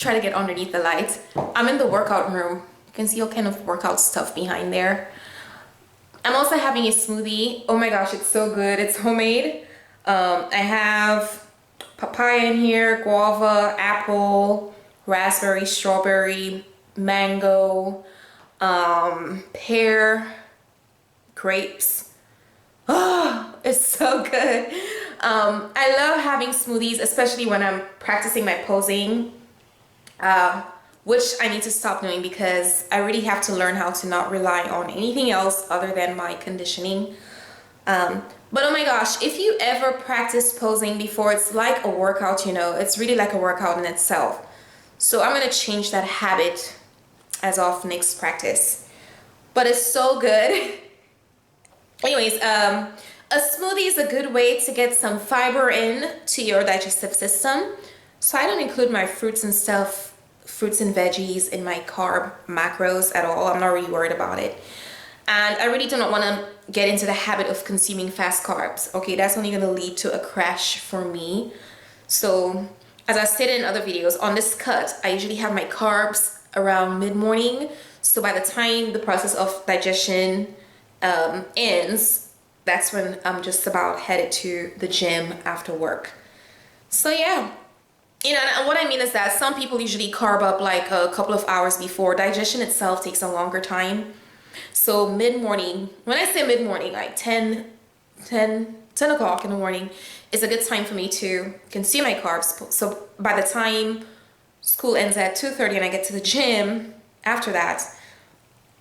try to get underneath the light. I'm in the workout room. You can see all kind of workout stuff behind there. I'm also having a smoothie. Oh my gosh, it's so good. It's homemade. I have papaya in here, guava, apple, raspberry, strawberry, mango, pear, grapes. Oh, it's so good. I love having smoothies, especially when I'm practicing my posing, which I need to stop doing because I really have to learn how to not rely on anything else other than my conditioning. But oh my gosh, if you ever practice posing before, it's like a workout, you know, it's really like a workout in itself. So I'm gonna change that habit as of next practice. But it's so good. Anyways, a smoothie is a good way to get some fiber in to your digestive system. So I don't include my fruits and stuff, fruits and veggies in my carb macros at all. I'm not really worried about it. And I really do not want to get into the habit of consuming fast carbs. Okay, that's only going to lead to a crash for me. So as I stated in other videos, on this cut, I usually have my carbs around mid-morning. So by the time the process of digestion ends, that's when I'm just about headed to the gym after work. So yeah, you know, and what I mean is that some people usually carb up like a couple of hours before. Digestion itself takes a longer time. So mid-morning, when I say mid-morning, like 10 o'clock in the morning is a good time for me to consume my carbs. So by the time school ends at 2:30 and I get to the gym after that,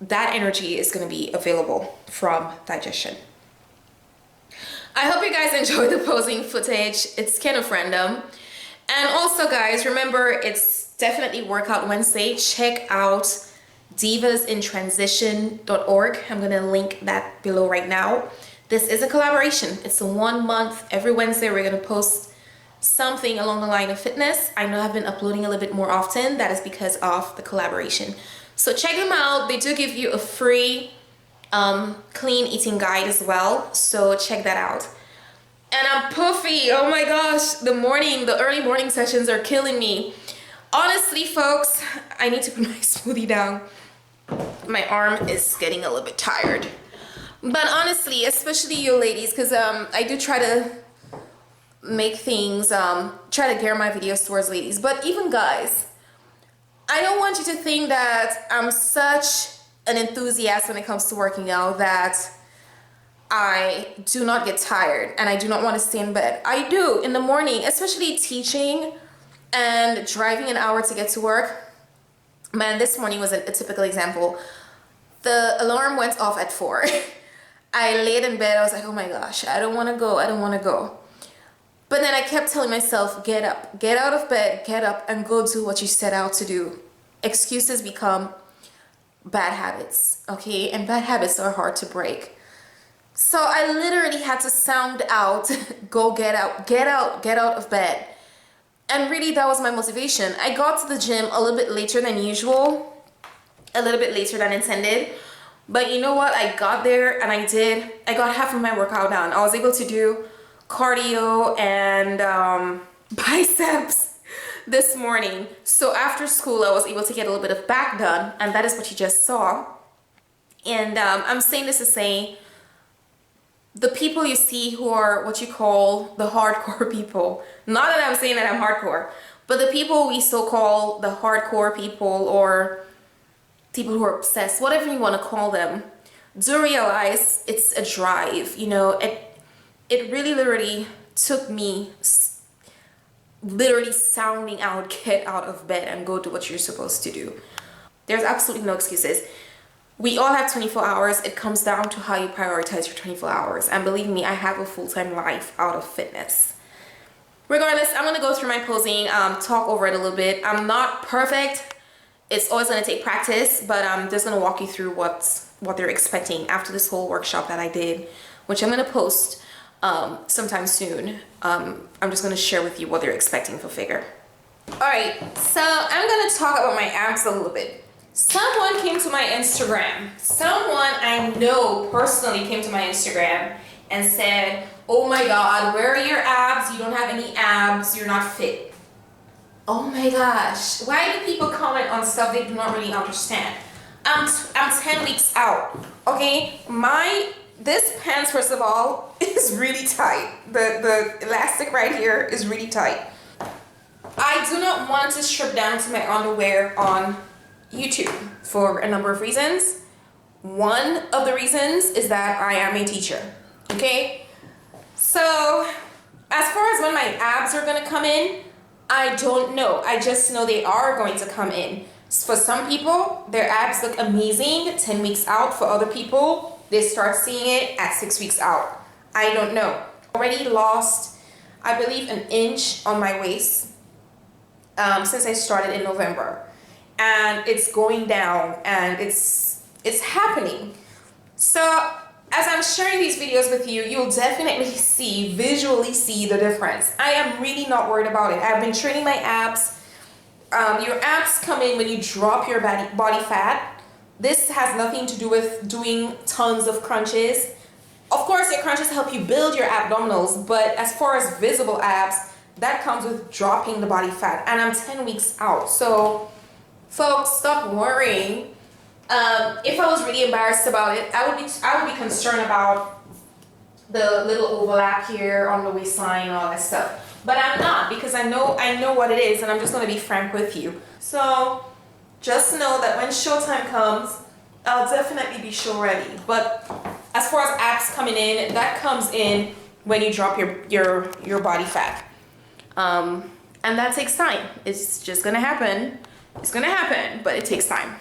that energy is going to be available from digestion. I hope you guys enjoy the posing footage. It's kind of random. And also guys, remember it's definitely Workout Wednesday. Check out divasintransition.org. I'm going to link that below right now. This is a collaboration. It's a 1 month. Every Wednesday we're going to post something along the line of fitness. I know I've been uploading a little bit more often. That is because of the collaboration. So check them out. They do give you a free clean eating guide as well. So check that out. And I'm puffy. Oh my gosh. The early morning sessions are killing me. Honestly, folks, I need to put my smoothie down. My arm is getting a little bit tired. But honestly, especially you ladies, because I do try to make things, try to gear my videos towards ladies. But even guys, I don't want you to think that I'm such an enthusiast when it comes to working out that I do not get tired and I do not want to stay in bed. I do in the morning, especially teaching and driving an hour to get to work. Man, this morning was a typical example. The alarm went off at 4. I laid in bed. I was like, oh my gosh, I don't want to go. I don't want to go. But then I kept telling myself, get up, get out of bed, get up and go do what you set out to do. Excuses become bad habits, okay? And bad habits are hard to break. So I literally had to sound out, go get out of bed. And really that was my motivation. I got to the gym a little bit later than usual, a little bit later than intended. But you know what? I got there and I got half of my workout done. I was able to do cardio and biceps this morning. So after school, I was able to get a little bit of back done. And that is what you just saw. And I'm saying this to say, the people you see who are what you call the hardcore people, not that I'm saying that I'm hardcore, but the people we so-call the hardcore people or people who are obsessed, whatever you want to call them, do realize it's a drive. You know, it really literally took me literally sounding out, get out of bed and go do what you're supposed to do. There's absolutely no excuses. We all have 24 hours. It comes down to how you prioritize your 24 hours. And believe me, I have a full-time life out of fitness. Regardless, I'm going to go through my posing, talk over it a little bit. I'm not perfect. It's always going to take practice, but I'm just going to walk you through what they're expecting after this whole workshop that I did, which I'm going to post sometime soon. I'm just going to share with you what they're expecting for figure. All right, so I'm going to talk about my abs a little bit. Someone came to my Instagram. Someone I know personally came to my Instagram and said, oh my God, where are your abs? You don't have any abs. You're not fit. Oh my gosh, why do people comment on stuff they do not really understand? I'm 10 weeks out, okay? This pants, first of all, is really tight. The elastic right here is really tight. I do not want to strip down to my underwear on YouTube for a number of reasons. One of the reasons is that I am a teacher, okay? So, as far as when my abs are gonna come in, I don't know. I just know they are going to come in. For some people, their abs look amazing 10 weeks out. For other people, they start seeing it at 6 weeks out. I don't know. Already lost, I believe, an inch on my waist since I started in November. And it's going down and it's happening. So as I'm sharing these videos with you, you'll definitely visually see the difference. I am really not worried about it. I've been training my abs. Your abs come in when you drop your body fat. This has nothing to do with doing tons of crunches. Of course, your crunches help you build your abdominals, but as far as visible abs, that comes with dropping the body fat. And I'm 10 weeks out. So folks, stop worrying. If I was really embarrassed about it, I would be concerned about the little overlap here on the waistline and all that stuff. But I'm not, because I know what it is, and I'm just gonna be frank with you. So just know that when showtime comes, I'll definitely be show ready. But as far as abs coming in, that comes in when you drop your body fat. And that takes time. It's just gonna happen. It's gonna happen, but it takes time.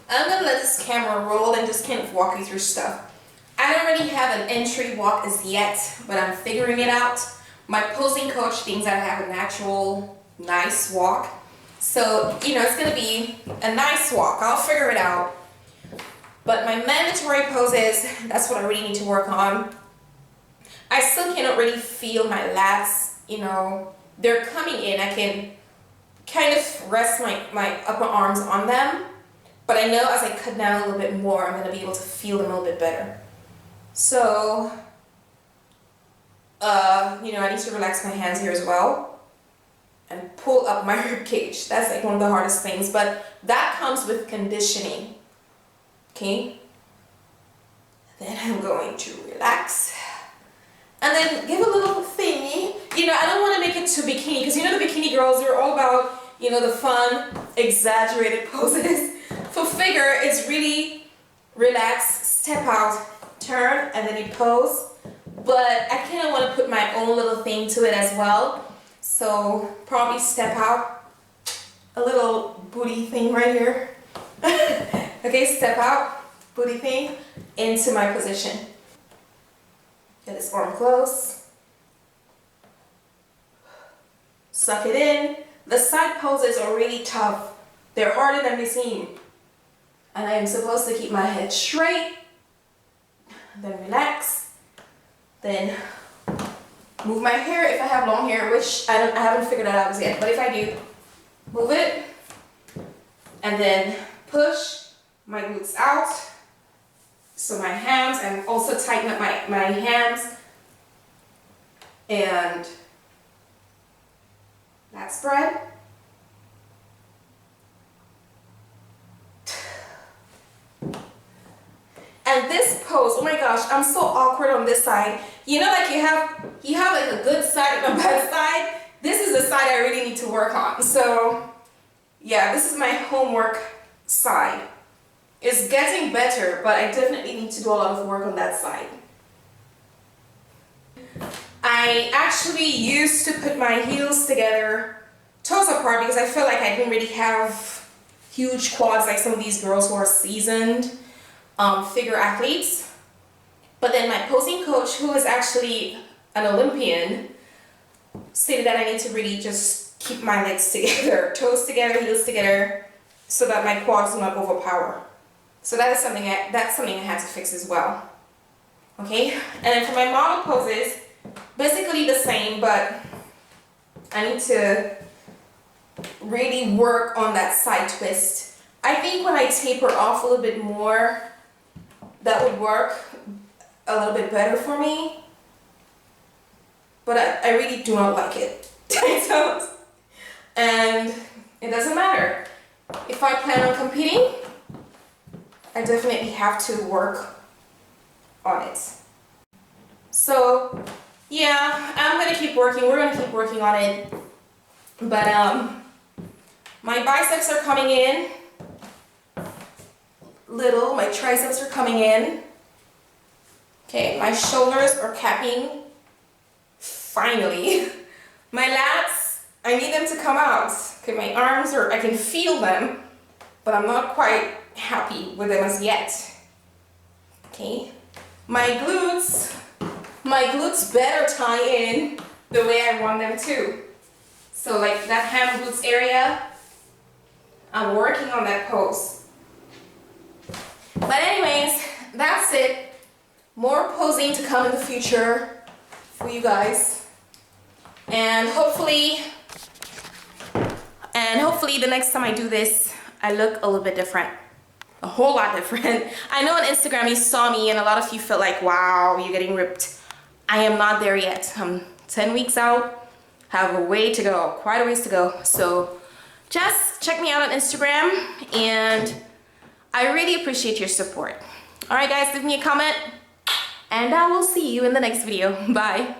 I'm gonna let this camera roll and just kind of walk you through stuff. I don't really have an entry walk as yet, but I'm figuring it out. My posing coach thinks I have a natural, nice walk. So, you know, it's gonna be a nice walk. I'll figure it out. But my mandatory poses, that's what I really need to work on. I still cannot really feel my lats, you know. They're coming in. I can kind of rest my upper arms on them. But I know as I cut down a little bit more, I'm going to be able to feel them a little bit better. So, you know, I need to relax my hands here as well. And pull up my rib cage. That's like one of the hardest things. But that comes with conditioning. Okay? Then I'm going to relax. And then give a little thingy. You know, I don't want to make it too bikini. Because you know the bikini girls, they're all about, you know, the fun, exaggerated poses. For figure, it's really relax, step out, turn, and then you pose. But I kind of want to put my own little thing to it as well. So probably step out, a little booty thing right here. Okay, step out, booty thing, into my position. Get this arm close. Suck it in. The side poses are really tough. They're harder than they seem. And I am supposed to keep my head straight, then relax, then move my hair if I have long hair, which I haven't figured that out yet, but if I do, move it, and then push my glutes out, so my hams, and also tighten up my hams, and lat spread. And this pose, oh my gosh, I'm so awkward on this side. You know, like you have like a good side and a bad side. This is the side I really need to work on. So yeah, this is my homework side. It's getting better, but I definitely need to do a lot of work on that side. I actually used to put my heels together, toes apart, because I felt like I didn't really have huge quads like some of these girls who are seasoned figure athletes. But then my posing coach, who is actually an Olympian, stated that I need to really just keep my legs together, toes together, heels together, so that my quads do not overpower. So that's something I had to fix as well. Okay, and then for my model poses, basically the same, but I need to really work on that side twist. I think when I taper off a little bit more, that would work a little bit better for me. But I really do not like it. I don't. and it doesn't matter. If I plan on competing, I definitely have to work on it. So yeah, I'm gonna keep working. We're gonna keep working on it. But my biceps are coming in. Little, my triceps are coming in. Okay, my shoulders are capping. Finally. My lats, I need them to come out. Okay, my arms are, I can feel them, but I'm not quite happy with them as yet. Okay, my glutes better tie in the way I want them to. So like that ham glutes area, I'm working on that pose. But anyways, that's it. More posing to come in the future for you guys. And hopefully the next time I do this, I look a little bit different. A whole lot different. I know on Instagram you saw me and a lot of you felt like, wow, you're getting ripped. I am not there yet. I'm 10 weeks out, have a way to go, quite a ways to go. So just check me out on Instagram, and I really appreciate your support. All right, guys, leave me a comment, and I will see you in the next video. Bye.